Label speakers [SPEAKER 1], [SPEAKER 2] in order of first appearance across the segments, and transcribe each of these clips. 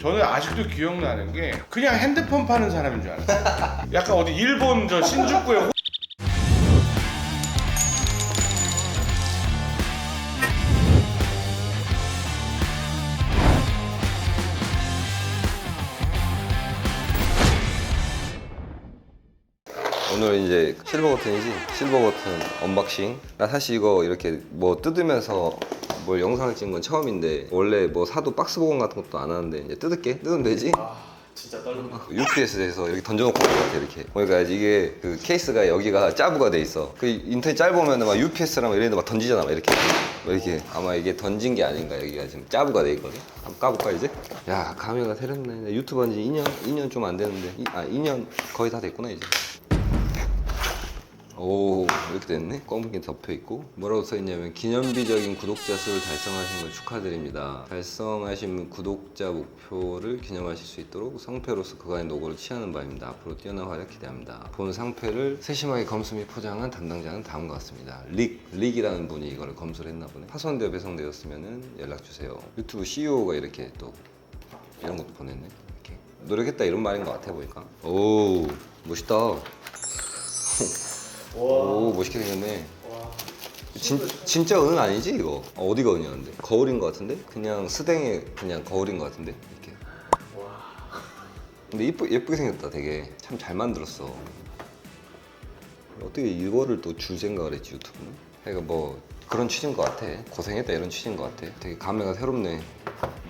[SPEAKER 1] 저는 아직도 기억나는 게 그냥 핸드폰 파는 사람인 줄 알았어요. 약간 어디 일본 저 신주쿠에
[SPEAKER 2] 오늘 이제 실버 버튼이지? 실버 버튼 언박싱. 나 사실 이거 이렇게 뭐 뜯으면서 뭘 영상을 찍은 건 처음인데 원래 뭐 사도 박스 보관 같은 것도 안 하는데 이제 뜯으면 되지?
[SPEAKER 3] 진짜 떨린다.
[SPEAKER 2] UPS에서 이렇게 던져놓고 온 것 같아 이렇게. 그러니까 이게 그 케이스가 여기가 짜부가 돼 있어. 그 인터넷 짧으면 막 UPS랑 이런 데 막 던지잖아 막 이렇게. 막 이렇게 아마 이게 던진 게 아닌가. 여기가 지금 짜부가 돼 있거든. 한번 까볼까 이제? 야 카메라 새롭네. 유튜브 한지 2년 좀 안 됐는데 2년 거의 다 됐구나 이제. 오 이렇게 됐네. 검은게 덮여있고 뭐라고 써있냐면 기념비적인 구독자 수를 달성하신 걸 축하드립니다. 달성하신 구독자 목표를 기념하실 수 있도록 상패로서 그간의 노고를 취하는 바입니다. 앞으로 뛰어난 활약 기대합니다. 본 상패를 세심하게 검수 및 포장한 담당자는 다음과 같습니다. 릭이라는 분이 이걸 검수를 했나 보네. 파손되어 배송되었으면 연락주세요. 유튜브 CEO가 이렇게 또 이런 것도 보냈네. 이렇게 노력했다 이런 말인 것 같아 보니까. 오 멋있다. 오 멋있게 생겼네. 진짜 은 아니지 이거? 어디가 은이었는데? 거울인 것 같은데? 그냥 스댕의 그냥 거울인 것 같은데? 이렇게. 근데 예쁘게 생겼다 되게. 참 잘 만들었어. 어떻게 이거를 또 줄 생각을 했지 유튜브는? 그러니까 뭐 그런 취지인 것 같아. 고생했다 이런 취지인 것 같아. 되게 감회가 새롭네.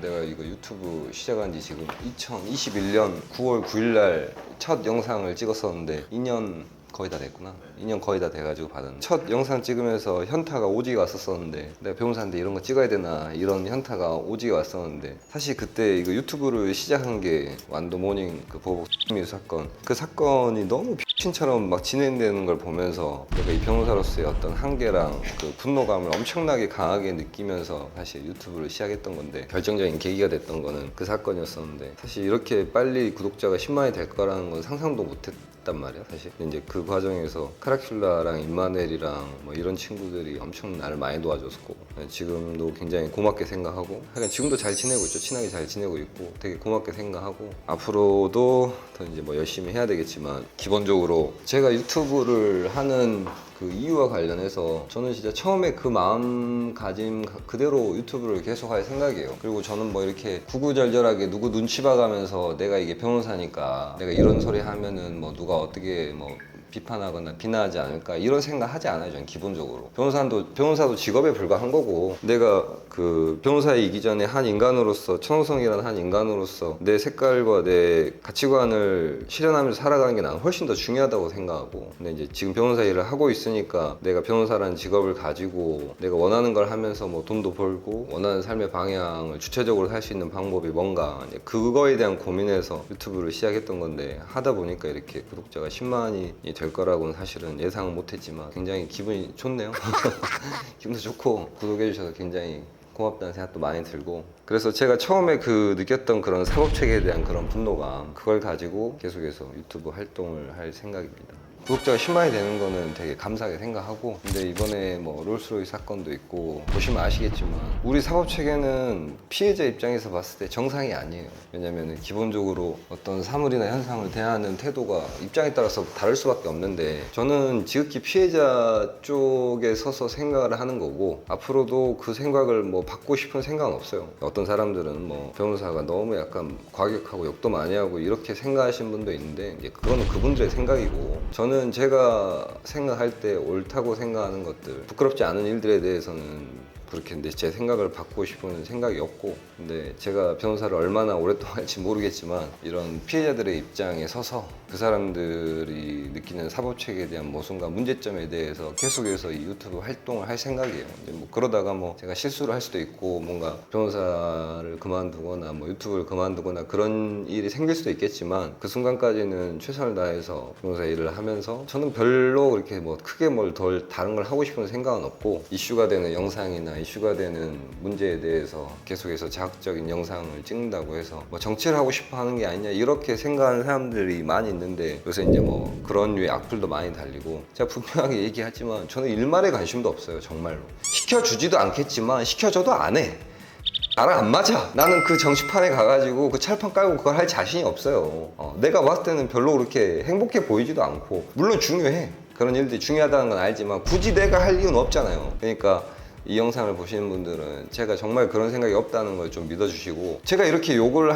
[SPEAKER 2] 내가 이거 유튜브 시작한 지 지금 2021년 9월 9일 날 첫 영상을 찍었었는데 2년 거의 다 됐구나. 2년 거의 다 돼가지고 받은 첫 영상 찍으면서 현타가 오지게 왔었는데 내가 변호사인데 이런 거 찍어야 되나 이런 현타가 오지게 왔었는데 사실 그때 이거 유튜브를 시작한 게 완도 모닝 그 보복 미수 사건 그 사건이 너무 미친처럼 막 진행되는 걸 보면서 내가 이 변호사로서의 어떤 한계랑 그 분노감을 엄청나게 강하게 느끼면서 사실 유튜브를 시작했던 건데 결정적인 계기가 됐던 거는 그 사건이었었는데 사실 이렇게 빨리 구독자가 10만이 될 거라는 건 상상도 못했단 말이야 사실. 이제 그 과정에서 카라큘라랑 임마누엘이랑 뭐 이런 친구들이 엄청 나를 많이 도와줬고 지금도 굉장히 고맙게 생각하고 하여간 지금도 잘 지내고 있죠. 친하게 잘 지내고 있고 되게 고맙게 생각하고 앞으로도 더 이제 뭐 열심히 해야 되겠지만 기본적으로 제가 유튜브를 하는 그 이유와 관련해서 저는 진짜 처음에 그 마음가짐 그대로 유튜브를 계속 할 생각이에요. 그리고 저는 뭐 이렇게 구구절절하게 누구 눈치 봐가면서 내가 이게 변호사니까 내가 이런 소리 하면은 뭐 누가 어떻게 뭐 비판하거나 비난하지 않을까 이런 생각 하지 않아요. 저는 기본적으로 변호사도 직업에 불과한 거고 내가 그 변호사이기 전에 한 인간으로서 천호성이라는 한 인간으로서 내 색깔과 내 가치관을 실현하면서 살아가는 게 나는 훨씬 더 중요하다고 생각하고 근데 이제 지금 변호사 일을 하고 있으니까 내가 변호사라는 직업을 가지고 내가 원하는 걸 하면서 뭐 돈도 벌고 원하는 삶의 방향을 주체적으로 살 수 있는 방법이 뭔가 이제 그거에 대한 고민에서 유튜브를 시작했던 건데 하다 보니까 이렇게 구독자가 10만이 될 거라고는 사실은 예상은 못했지만 굉장히 기분이 좋네요. 기분도 좋고 구독해 주셔서 굉장히 고맙다는 생각도 많이 들고 그래서 제가 처음에 그 느꼈던 그런 사법체계에 대한 그런 분노감 그걸 가지고 계속해서 유튜브 활동을 할 생각입니다. 구독자가 10만이 되는 거는 되게 감사하게 생각하고 근데 이번에 뭐 롤스로이스 사건도 있고 보시면 아시겠지만 우리 사법체계는 피해자 입장에서 봤을 때 정상이 아니에요. 왜냐면 기본적으로 어떤 사물이나 현상을 대하는 태도가 입장에 따라서 다를 수밖에 없는데 저는 지극히 피해자 쪽에 서서 생각을 하는 거고 앞으로도 그 생각을 뭐 받고 싶은 생각은 없어요. 어떤 사람들은 뭐 변호사가 너무 약간 과격하고 욕도 많이 하고 이렇게 생각하시는 분도 있는데 이제 그거는 그분들의 생각이고 저는 제가 생각할 때 옳다고 생각하는 것들 부끄럽지 않은 일들에 대해서는 그렇게 근데 제 생각을 받고 싶은 생각이 없고 근데 제가 변호사를 얼마나 오랫동안 할지 모르겠지만 이런 피해자들의 입장에 서서 그 사람들이 느끼는 사법체계에 대한 모순과 문제점에 대해서 계속해서 이 유튜브 활동을 할 생각이에요. 이제 뭐 그러다가 뭐 제가 실수를 할 수도 있고 뭔가 변호사를 그만두거나 뭐 유튜브를 그만두거나 그런 일이 생길 수도 있겠지만 그 순간까지는 최선을 다해서 변호사 일을 하면서 저는 별로 그렇게 뭐 크게 뭘 덜 다른 걸 하고 싶은 생각은 없고 이슈가 되는 영상이나 이슈가 되는 문제에 대해서 계속해서 자극적인 영상을 찍는다고 해서 뭐 정치를 하고 싶어 하는 게 아니냐 이렇게 생각하는 사람들이 많이 있는데 요새 이제 뭐 그런 류의 악플도 많이 달리고 제가 분명하게 얘기하지만 저는 일말의 관심도 없어요. 정말로 시켜주지도 않겠지만 시켜줘도 안 해. 나랑 안 맞아. 나는 그 정치판에 가가지고 그 찰판 깔고 그걸 할 자신이 없어요. 내가 봤을 때는 별로 그렇게 행복해 보이지도 않고, 물론 중요해. 그런 일들이 중요하다는 건 알지만 굳이 내가 할 이유는 없잖아요. 그러니까 이 영상을 보시는 분들은 제가 정말 그런 생각이 없다는 걸 좀 믿어주시고, 제가 이렇게 욕을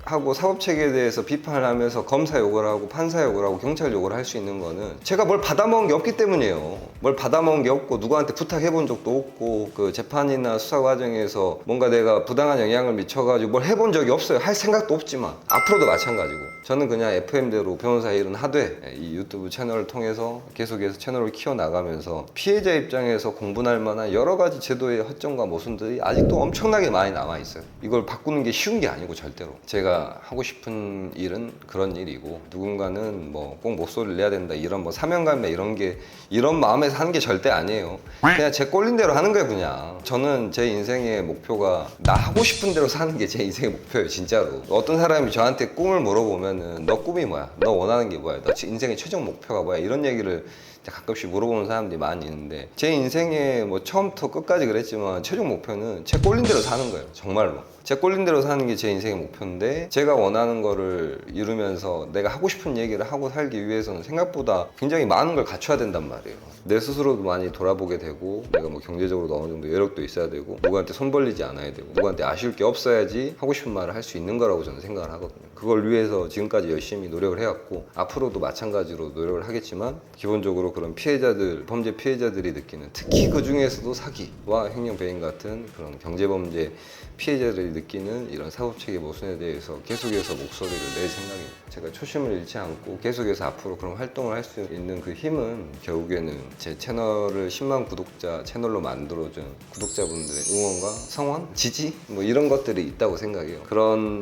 [SPEAKER 2] 하고 사법체계에 대해서 비판을 하면서 검사 욕을 하고 판사 욕을 하고 경찰 욕을 할 수 있는 거는 제가 뭘 받아먹은 게 없기 때문이에요. 뭘 받아먹은 게 없고 누구한테 부탁해본 적도 없고, 그 재판이나 수사 과정에서 뭔가 내가 부당한 영향을 미쳐가지고 뭘 해본 적이 없어요. 할 생각도 없지만 앞으로도 마찬가지고, 저는 그냥 FM대로 변호사 일은 하되 이 유튜브 채널을 통해서 계속해서 채널을 키워나가면서 피해자 입장에서 공분할 만한 여러 가지 제도의 허점과 모순들이 아직도 엄청나게 많이 남아있어요. 이걸 바꾸는 게 쉬운 게 아니고 절대로. 제가 하고 싶은 일은 그런 일이고, 누군가는 뭐 꼭 목소리를 내야 된다 이런 뭐 사명감이나 이런 게 이런 마음에서 하는 게 절대 아니에요. 그냥 제 꼴린 대로 하는 거예요. 그냥 저는 제 인생의 목표가 나 하고 싶은 대로 사는 게 제 인생의 목표예요. 진짜로. 어떤 사람이 저한테 꿈을 물어보면은 너 꿈이 뭐야? 너 원하는 게 뭐야? 너 인생의 최종 목표가 뭐야? 이런 얘기를 가끔씩 물어보는 사람들이 많이 있는데, 제 인생의 뭐 처음부터 끝까지 그랬지만 최종 목표는 제 꼴린 대로 사는 거예요. 정말로. 제 꼴린 대로 사는 게 제 인생의 목표인데, 제가 원하는 거를 이루면서 내가 하고 싶은 얘기를 하고 살기 위해서는 생각보다 굉장히 많은 걸 갖춰야 된단 말이에요. 내 스스로도 많이 돌아보게 되고, 내가 뭐 경제적으로도 어느 정도 여력도 있어야 되고, 누구한테 손 벌리지 않아야 되고, 누구한테 아쉬울 게 없어야지 하고 싶은 말을 할 수 있는 거라고 저는 생각을 하거든요. 그걸 위해서 지금까지 열심히 노력을 해왔고, 앞으로도 마찬가지로 노력을 하겠지만, 기본적으로 그런 피해자들, 범죄 피해자들이 느끼는, 특히 그 중에서도 사기와 횡령배임 같은 그런 경제범죄 피해자들이 느끼는 이런 사법체계 모순에 대해서 계속해서 목소리를 낼 생각입니다. 제가 초심을 잃지 않고 계속해서 앞으로 그런 활동을 할 수 있는 그 힘은 결국에는 제 채널을 10만 구독자 채널로 만들어준 구독자분들의 응원과 성원, 지지 뭐 이런 것들이 있다고 생각해요.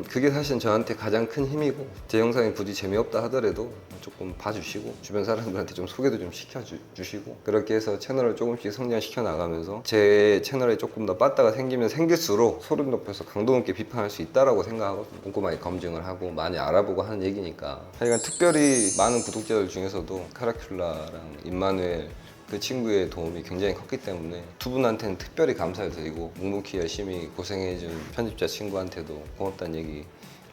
[SPEAKER 2] 그게 사실 저한테 가장 큰 힘이고, 제 영상이 굳이 재미없다 하더라도 조금 봐주시고 주변 사람들한테 좀 소개도 좀 시켜주시고, 그렇게 해서 채널을 조금씩 성장시켜 나가면서 제 채널에 조금 더 빠따가 생기면 생길수록 소름 높여서 강도 높게 비판할 수 있다라고 생각하거든요. 꼼꼼하게 검증을 하고 많이 알아보고 하는 얘기니까. 하여간 특별히 많은 구독자들 중에서도 카라큘라랑 임마누엘 그 친구의 도움이 굉장히 컸기 때문에 두 분한테는 특별히 감사를 드리고, 묵묵히 열심히 고생해준 편집자 친구한테도 고맙다는 얘기를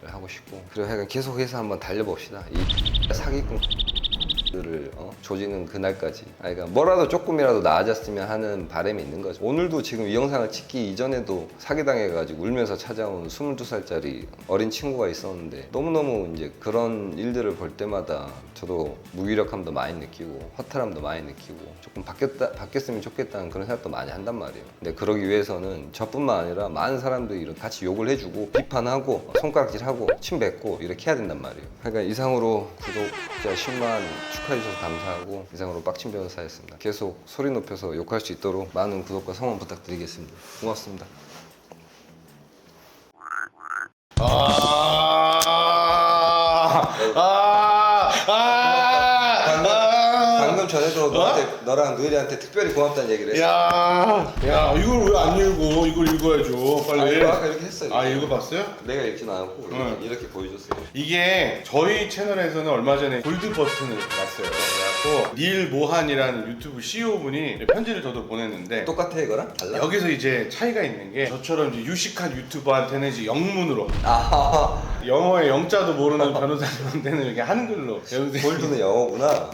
[SPEAKER 2] 하고 싶고, 그리고 하여간 계속해서 한번 달려봅시다. 이 사기꾼 를 조지는 그날까지. 그러니까 뭐라도 조금이라도 나아졌으면 하는 바람이 있는 거죠. 오늘도 지금 이 영상을 찍기 이전에도 사기당해가지고 울면서 찾아온 22살짜리 어린 친구가 있었는데, 너무너무 이제 그런 일들을 볼 때마다 저도 무기력함도 많이 느끼고 허탈함도 많이 느끼고, 조금 바뀌었으면 좋겠다는 그런 생각도 많이 한단 말이에요. 근데 그러기 위해서는 저뿐만 아니라 많은 사람들이 같이 욕을 해주고 비판하고 손가락질하고 침 뱉고 이렇게 해야 된단 말이에요. 그러니까 이상으로 구독자 10만 축하해주셔서 감사하고, 이상으로 빡친 변호사였습니다. 계속 소리 높여서 욕할 수 있도록 많은 구독과 성원 부탁드리겠습니다. 고맙습니다. 방금 전에도 너랑 노엘이한테 특별히 고맙다는 얘기를 했어.
[SPEAKER 1] 야, 이걸 왜 안 읽어? 이걸 읽어야죠, 빨리.
[SPEAKER 2] 아까 이렇게 했어.
[SPEAKER 1] 읽어봤어요?
[SPEAKER 2] 내가 읽진 않았고 이렇게 보여줬어요.
[SPEAKER 1] 이게 저희 채널에서는 얼마 전에 골드 버튼을 났어요. 그래갖고 닐 모한이라는 유튜브 CEO분이 편지를 저도 보냈는데,
[SPEAKER 2] 똑같아 이거랑? 달라?
[SPEAKER 1] 여기서 이제 차이가 있는 게, 저처럼 이제 유식한 유튜버한테는 이제 영문으로, 영어의 영자도 모르는 변호사님한테는 이렇게 한글로.
[SPEAKER 2] 골드는 영어구나.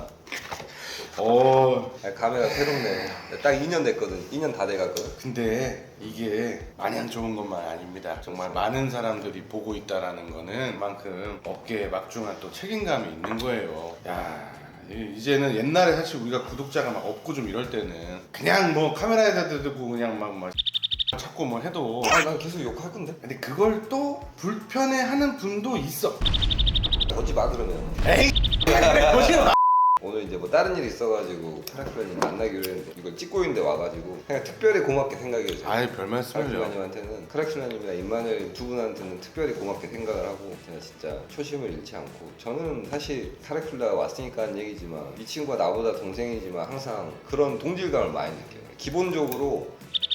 [SPEAKER 2] 카메라 새롭네. 딱 2년 됐거든. 2년 다 돼갔거든.
[SPEAKER 1] 근데 이게 마냥 좋은 것만 아닙니다. 정말 많은 사람들이 보고 있다라는 거는 만큼 업계에 막중한 또 책임감이 있는 거예요. 야, 이제는 옛날에 사실 우리가 구독자가 막 없고 좀 이럴 때는 그냥 뭐 카메라에다 대고 그냥 막 자꾸 뭐 해도,
[SPEAKER 2] 난 계속 욕할 건데.
[SPEAKER 1] 근데 그걸 또 불편해하는 분도 있어.
[SPEAKER 2] 보지 마 그러면.
[SPEAKER 1] 에이, 보지 마.
[SPEAKER 2] 오늘 이제 뭐 다른 일이 있어가지고 카라큘라님 만나기로 했는데, 이걸 찍고 있는데 와가지고 그냥 특별히 고맙게 생각해요.
[SPEAKER 1] 아이, 별 말씀을요.
[SPEAKER 2] 카라큘라님한테는, 카라큘라님이나 임마누엘 두 분한테는 특별히 고맙게 생각을 하고, 제가 진짜 초심을 잃지 않고, 저는 사실 카라큘라가 왔으니까 하는 얘기지만 이 친구가 나보다 동생이지만 항상 그런 동질감을 많이 느껴요. 기본적으로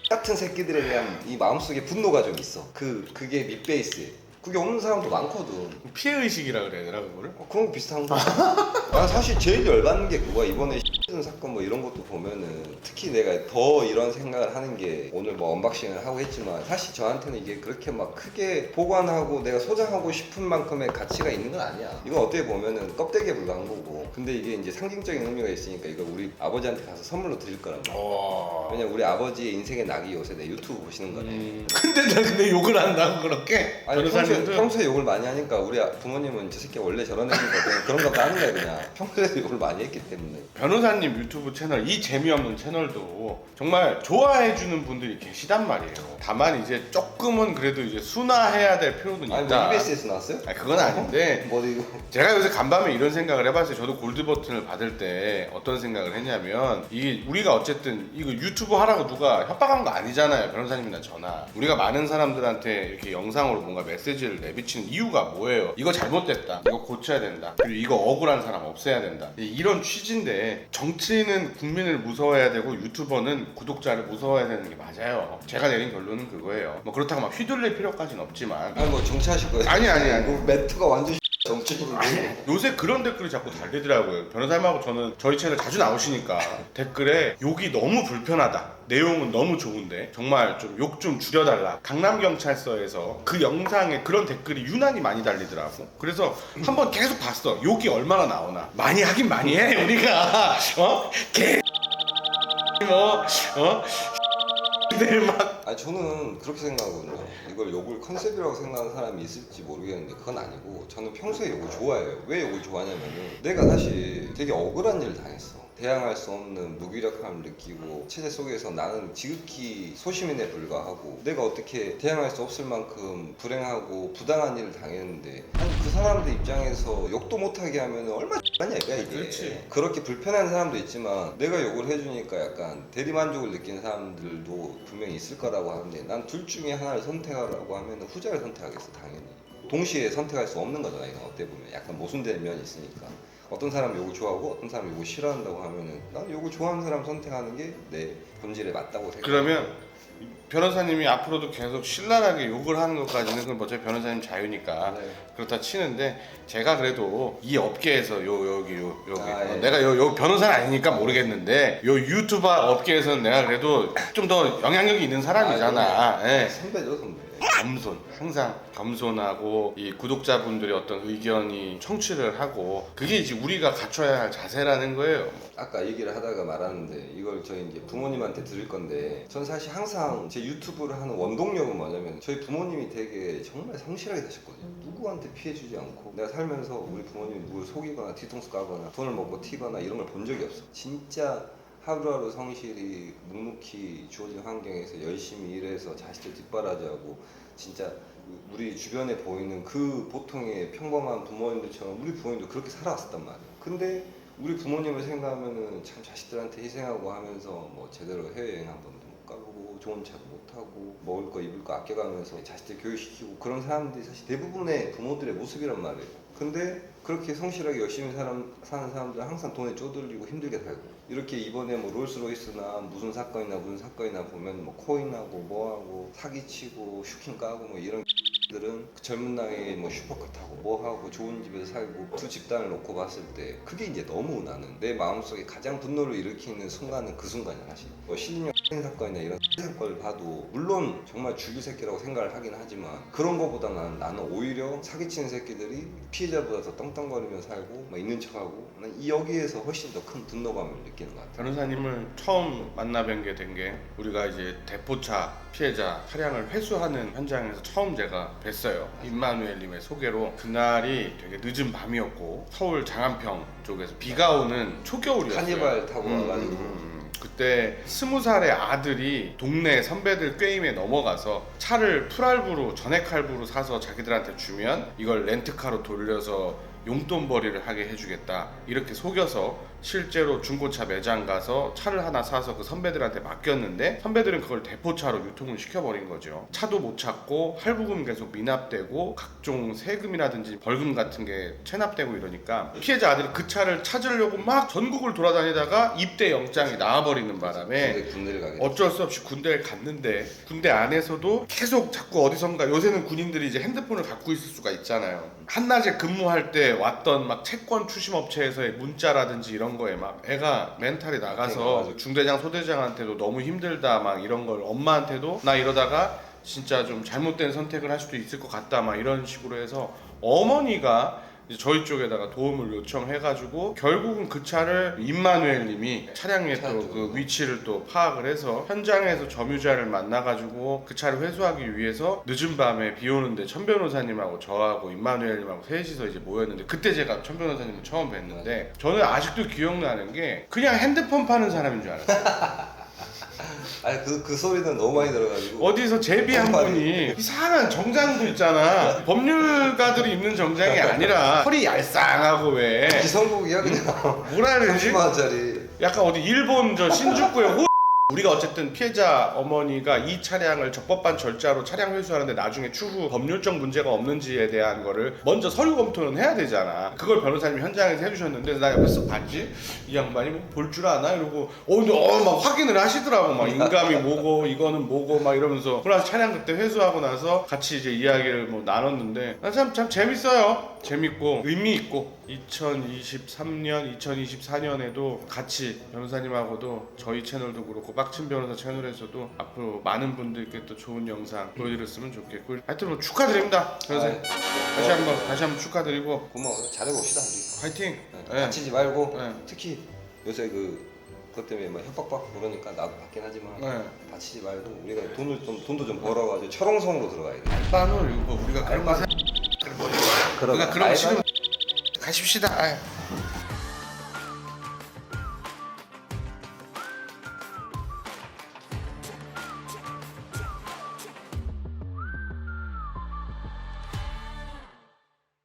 [SPEAKER 2] 같은 새끼들에 대한 이 마음속에 분노가 좀 있어. 그게 밑베이스에. 그게 없는 사람도 많거든.
[SPEAKER 1] 피해의식이라 그래야 되나 그거를?
[SPEAKER 2] 그런 거 비슷한 거. 난 사실 제일 열받는 게 그거야. 이번에 살려주는 사건 뭐 이런 것도 보면은 특히 내가 더 이런 생각을 하는 게 오늘 뭐 언박싱을 하고 했지만 사실 저한테는 이게 그렇게 막 크게 보관하고 내가 소장하고 싶은 만큼의 가치가 있는 건 아니야. 이건 어떻게 보면은 껍데기에 불과한 거고. 근데 이게 이제 상징적인 의미가 있으니까 이걸 우리 아버지한테 가서 선물로 드릴 거란 말이야. 왜냐면 우리 아버지의 인생의 낙이 요새 내 유튜브 보시는 거네.
[SPEAKER 1] 근데 욕을 한다고 그렇게?
[SPEAKER 2] 아니
[SPEAKER 1] 변호사님들?
[SPEAKER 2] 평소에 욕을 많이 하니까 우리 부모님은 저 새끼 원래 저런 애니까 그런 거 하는 거야 그냥. 평소에도 욕을 많이 했기 때문에.
[SPEAKER 1] 변호사님 유튜브 채널, 이 재미없는 채널도 정말 좋아해주는 분들이 계시단 말이에요. 다만 이제 조금은 그래도 이제 순화해야 될 필요는 있다.
[SPEAKER 2] 아니 뭐 EBS에서 나왔어요?
[SPEAKER 1] 아니, 그건 아닌데
[SPEAKER 2] 뭐 이거
[SPEAKER 1] 제가 요새 간밤에 이런 생각을 해봤어요. 저도 골드 버튼을 받을 때 어떤 생각을 했냐면 이게 우리가 어쨌든 이거 유튜브 하라고 누가 협박한 거 아니잖아요. 변호사님이나 저나. 우리가 많은 사람들한테 이렇게 영상으로 뭔가 메시지를 내비치는 이유가 뭐예요? 이거 잘못됐다. 이거 고쳐야 된다. 그리고 이거 억울한 사람 없애야 된다. 이런 취지인데 정치인은 국민을 무서워해야 되고 유튜버는 구독자를 무서워해야 되는 게 맞아요. 제가 내린 결론은 그거예요. 뭐 그렇다고 막 휘둘릴 필요까지는 없지만
[SPEAKER 2] 아니 뭐 정치하실 거예요?
[SPEAKER 1] 아니.
[SPEAKER 2] 뭐 매트가 완전 정치적으로
[SPEAKER 1] 요새 그런 댓글이 자꾸 달리더라고요. 변호사님하고 저는 저희 채널 자주 나오시니까 댓글에 욕이 너무 불편하다. 내용은 너무 좋은데 정말 좀 욕 좀 줄여달라. 강남경찰서에서 그 영상에 그런 댓글이 유난히 많이 달리더라고. 그래서 한번 계속 봤어. 욕이 얼마나 나오나. 많이 하긴 많이 해 우리가. 막
[SPEAKER 2] 저는 그렇게 생각하거든요. 이걸 욕을 컨셉이라고 생각하는 사람이 있을지 모르겠는데 그건 아니고 저는 평소에 욕을 좋아해요. 왜 욕을 좋아하냐면은 내가 사실 되게 억울한 일을 당했어. 대항할 수 없는 무기력함을 느끼고 체제 속에서 나는 지극히 소시민에 불과하고 내가 어떻게 대항할 수 없을 만큼 불행하고 부당한 일을 당했는데 아니 그 사람들 입장에서 욕도 못하게 하면 얼마나 X냐 이거야 이게.
[SPEAKER 1] 그렇지.
[SPEAKER 2] 그렇게 불편한 사람도 있지만 내가 욕을 해주니까 약간 대리만족을 느끼는 사람들도 분명히 있을 거라고 하는데 난 둘 중에 하나를 선택하라고 하면 후자를 선택하겠어 당연히. 동시에 선택할 수 없는 거잖아 이건 어떻게 보면 약간 모순되는 면이 있으니까. 어떤 사람은 욕을 좋아하고 어떤 사람은 욕을 싫어한다고 하면은 난 욕을 좋아하는 사람 선택하는 게 내 본질에 맞다고 생각해.
[SPEAKER 1] 그러면 변호사님이 앞으로도 계속 신랄하게 욕을 하는 것까지는 그건 어차피 변호사님 자유니까
[SPEAKER 2] 네.
[SPEAKER 1] 그렇다 치는데 제가 그래도 이 업계에서 여기
[SPEAKER 2] 예.
[SPEAKER 1] 내가 요 변호사는 아니니까 모르겠는데 요 유튜버 업계에서는 내가 그래도 좀 더 영향력이 있는 사람이잖아. 예.
[SPEAKER 2] 선배죠 선배.
[SPEAKER 1] 겸손, 항상 겸손하고 이 구독자분들의 어떤 의견이 청취를 하고 그게 이제 우리가 갖춰야 할 자세라는 거예요.
[SPEAKER 2] 아까 얘기를 하다가 말았는데 이걸 저희 이제 부모님한테 드릴 건데 전 사실 항상 제 유튜브를 하는 원동력은 뭐냐면 저희 부모님이 되게 정말 성실하게 사셨거든요. 누구한테 피해 주지 않고 내가 살면서 우리 부모님이 누구를 속이거나 뒤통수 까거나 돈을 먹고 튀거나 이런 걸 본 적이 없어. 진짜 하루하루 성실히 묵묵히 주어진 환경에서 열심히 일해서 자식들 뒷바라지하고 진짜 우리 주변에 보이는 그 보통의 평범한 부모님들처럼 우리 부모님도 그렇게 살아왔었단 말이야. 근데 우리 부모님을 생각하면은 참 자식들한테 희생하고 하면서 뭐 제대로 해외여행 한 번도 못 가보고 좋은 차도 못 타고 먹을 거 입을 거 아껴가면서 자식들 교육시키고 그런 사람들이 사실 대부분의 부모들의 모습이란 말이에요. 근데 그렇게 성실하게 열심히 사는 사람들은 항상 돈에 쪼들리고 힘들게 살고 이렇게 이번에 뭐 롤스로이스나 무슨 사건이나 보면 뭐 코인하고 뭐하고 사기치고 슈킹 까고 뭐 이런 들은 그 젊은 나이에 뭐 슈퍼카 타고 뭐하고 좋은 집에서 살고 두 집단을 놓고 봤을 때 그게 이제 너무 나는 내 마음속에 가장 분노를 일으키는 순간은 그 순간이야 사실. 뭐 신인형 사건이나 이런 사건을 봐도 물론 정말 죽일 새끼라고 생각을 하긴 하지만 그런 거보다 나는 오히려 사기치는 새끼들이 피해자보다 더 떵떵거리며 살고 막 있는 척하고 난 이 여기에서 훨씬 더 큰 분노감을 느끼는 것 같아요.
[SPEAKER 1] 변호사님을 처음 만나 뵌 게 된 게 우리가 이제 대포차 피해자 차량을 회수하는 현장에서 처음 제가 뵀어요. 임마누엘님의 소개로 그날이 되게 늦은 밤이었고 서울 장안평 쪽에서 비가 오는 초겨울이었어요.
[SPEAKER 2] 카니발 타고 와가지고
[SPEAKER 1] 그때 20살의 아들이 동네 선배들 게임에 넘어가서 차를 풀할부로 전액 할부로 사서 자기들한테 주면 이걸 렌트카로 돌려서 용돈벌이를 하게 해주겠다 이렇게 속여서 실제로 중고차 매장 가서 차를 하나 사서 그 선배들한테 맡겼는데 선배들은 그걸 대포차로 유통을 시켜버린 거죠. 차도 못 찾고 할부금 계속 미납되고 각종 세금이라든지 벌금 같은 게 체납되고 이러니까 피해자 아들이 그 차를 찾으려고 막 전국을 돌아다니다가 입대 영장이 나와버리는 바람에
[SPEAKER 2] 군대를 가게
[SPEAKER 1] 어쩔 수 없이 군대를 갔는데 군대 안에서도 계속 자꾸 어디선가 요새는 군인들이 이제 핸드폰을 갖고 있을 수가 있잖아요. 한낮에 근무할 때 왔던 막 채권 추심 업체에서의 문자라든지 이런 거에 막 애가 멘탈이 나가서
[SPEAKER 2] 맞아.
[SPEAKER 1] 중대장 소대장한테도 너무 힘들다 막 이런 걸 엄마한테도 나 이러다가 진짜 좀 잘못된 선택을 할 수도 있을 것 같다 막 이런 식으로 해서 어머니가 이제 저희 쪽에다가 도움을 요청해가지고 결국은 그 차를 임마누엘님이 차량의 또 그 위치를 또 파악을 해서 현장에서 점유자를 만나가지고 그 차를 회수하기 위해서 늦은 밤에 비 오는데 천 변호사님하고 저하고 임마누엘님하고 셋이서 이제 모였는데 그때 제가 천 변호사님을 처음 뵀는데 저는 아직도 기억나는 게 그냥 핸드폰 파는 사람인 줄 알았어요.
[SPEAKER 2] 아니 그 소리는 너무 많이 들어가지고
[SPEAKER 1] 어디서 제비 한 분이 이상한 정장도 있잖아. 법률가들이 입는 정장이 아니라 허리 얄쌍하고 왜
[SPEAKER 2] 기성복이야 그냥
[SPEAKER 1] 뭐라 해야 되지?
[SPEAKER 2] 30만 원짜리.
[SPEAKER 1] 약간 어디 일본 저 신주쿠의 우리가 어쨌든 피해자 어머니가 이 차량을 적법한 절차로 차량 회수하는데 나중에 추후 법률적 문제가 없는지에 대한 거를 먼저 서류 검토는 해야 되잖아. 그걸 변호사님이 현장에서 해주셨는데 나 옆에서 봤지? 이 양반이 뭐 볼 줄 아나? 이러고 근데 막 확인을 하시더라고. 막 인감이 뭐고 이거는 뭐고 막 이러면서 그래서 차량 그때 회수하고 나서 같이 이제 이야기를 뭐 나눴는데 참 재밌어요. 재밌고 의미 있고 2023년, 2024년에도 같이 변호사님하고도 저희 채널도 그렇고 빡친 변호사 채널에서도 앞으로 많은 분들께 또 좋은 영상 보여드렸으면 좋겠고 하여튼 뭐 축하드립니다 변호사님. 다시 한번 축하드리고
[SPEAKER 2] 고마워요. 잘해봅시다 우리.
[SPEAKER 1] 화이팅.
[SPEAKER 2] 네. 다치지 말고
[SPEAKER 1] 네.
[SPEAKER 2] 특히 요새 그것 때문에 막 협박받고 그러니까 나도 받긴 하지만
[SPEAKER 1] 네.
[SPEAKER 2] 다치지 말고 우리가 돈도 좀 벌어가지고 철옹성으로 들어가야 돼.
[SPEAKER 1] 알바는 이거 뭐 우리가 그런 거
[SPEAKER 2] 그럼
[SPEAKER 1] 우리가 그런 거 싫으면 가십시다. 아유.